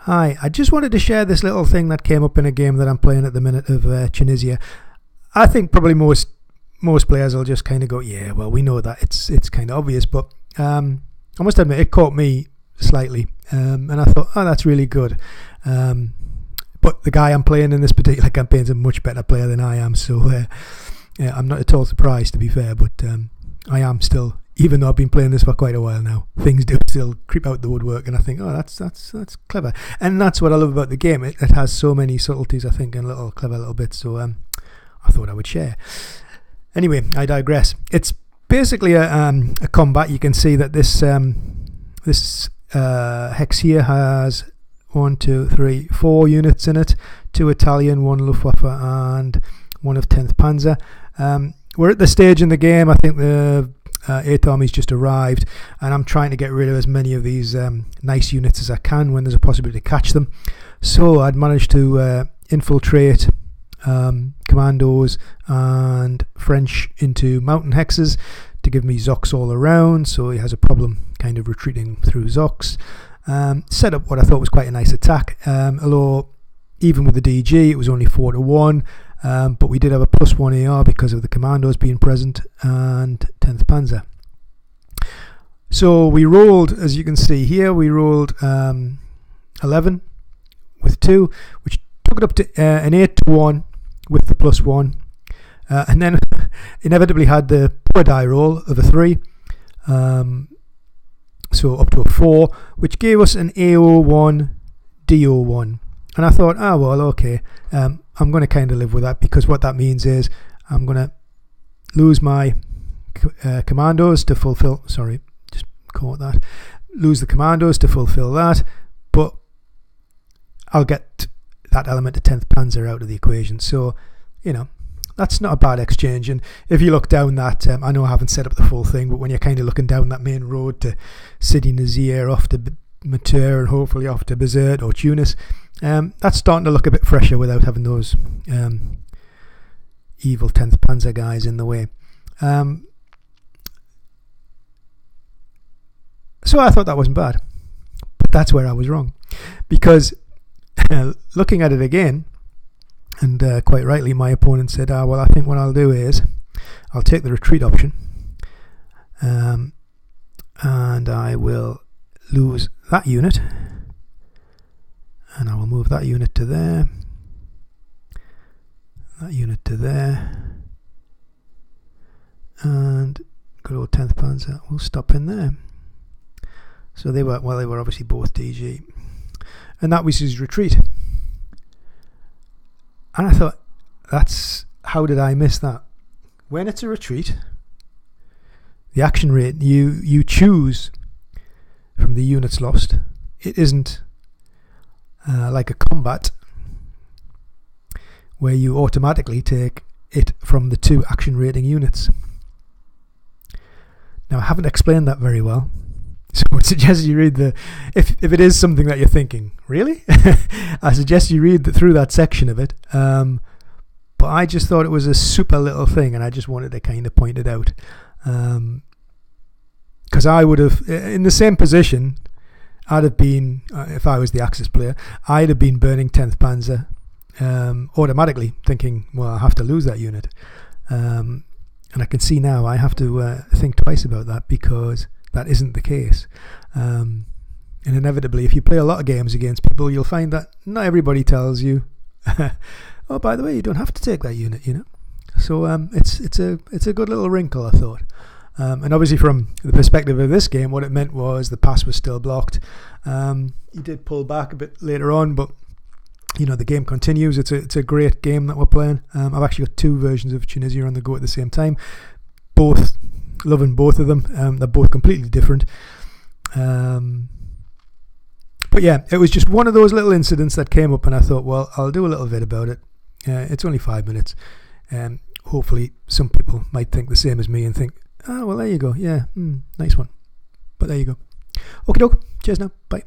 Hi, I just wanted to share this little thing that came up in a game that I'm playing at the minute of Tunisia. I think probably most players will just kind of go, yeah, well, we know that, it's kind of obvious, but I must admit it caught me slightly, and I thought, oh, that's really good. But the guy I'm playing in this particular campaign is a much better player than I am, so I'm not at all surprised, to be fair, but I am still, even though I've been playing this for quite a while now, things do still creep out the woodwork, and I think, oh, that's clever. And that's what I love about the game. It has so many subtleties, I think, and little clever little bits, so I thought I would share. Anyway, I digress. It's basically a combat. You can see that this hex here has 1, 2, 3, 4 units in it, 2 Italian, 1 Luftwaffe, and 1 of 10th Panzer. We're at the stage in the game, I think the 8th Army's just arrived, and I'm trying to get rid of as many of these nice units as I can when there's a possibility to catch them. So I'd managed to infiltrate commandos and French into mountain hexes to give me Zocs all around, so he has a problem kind of retreating through Zocs. Set up what I thought was quite a nice attack, although even with the DG it was only 4-1, but we did have a +1 AR because of the commandos being present and 10th Panzer. So we rolled, as you can see here, we rolled 11 with 2, which took it up to an 8-1 with the +1, and then inevitably had the poor die roll of a 3, so up to a 4, which gave us an AO1 DO1. And I thought, well, okay, I'm going to kind of live with that, because what that means is I'm going to lose my commandos to fulfill, sorry, just caught that, lose the commandos to fulfill that, but I'll get that element of 10th Panzer out of the equation. So, you know, that's not a bad exchange. And if you look down that, I know I haven't set up the full thing, but when you're kind of looking down that main road to Sidi Nazir, off to Mater, and hopefully off to Bizerte or Tunis, that's starting to look a bit fresher without having those evil 10th Panzer guys in the way. So I thought that wasn't bad, but that's where I was wrong, because looking at it again, and quite rightly my opponent said, well, I think what I'll do is I'll take the retreat option, and I will lose that unit, and I will move that unit to there, that unit to there, and good old 10th Panzer will stop in there. So they were obviously both DG, and that was his retreat. And I thought, how did I miss that? When it's a retreat, the action rate you choose from the units lost. It isn't like a combat where you automatically take it from the 2 action rating units. Now, I haven't explained that very well, so I would suggest you read if it is something that you're thinking, really? I suggest you read through that section of it, but I just thought it was a super little thing, and I just wanted to kind of point it out, because I would have, in the same position, I'd have been, if I was the Axis player, I'd have been burning 10th Panzer automatically, thinking, well, I have to lose that unit, and I can see now I have to think twice about that, because that isn't the case. And inevitably, if you play a lot of games against people, you'll find that not everybody tells you, oh, by the way, you don't have to take that unit, you know. So it's a good little wrinkle, I thought. And obviously from the perspective of this game, what it meant was the pass was still blocked. He did pull back a bit later on, but you know, the game continues. It's a great game that we're playing. I've actually got 2 versions of Tunisia on the go at the same time, both loving both of them. They're both completely different, but yeah, it was just one of those little incidents that came up, and I thought, well, I'll do a little bit about it. It's only 5 minutes, and hopefully some people might think the same as me and think, well, there you go, yeah, nice one. But there you go. Okie doke, cheers now, bye.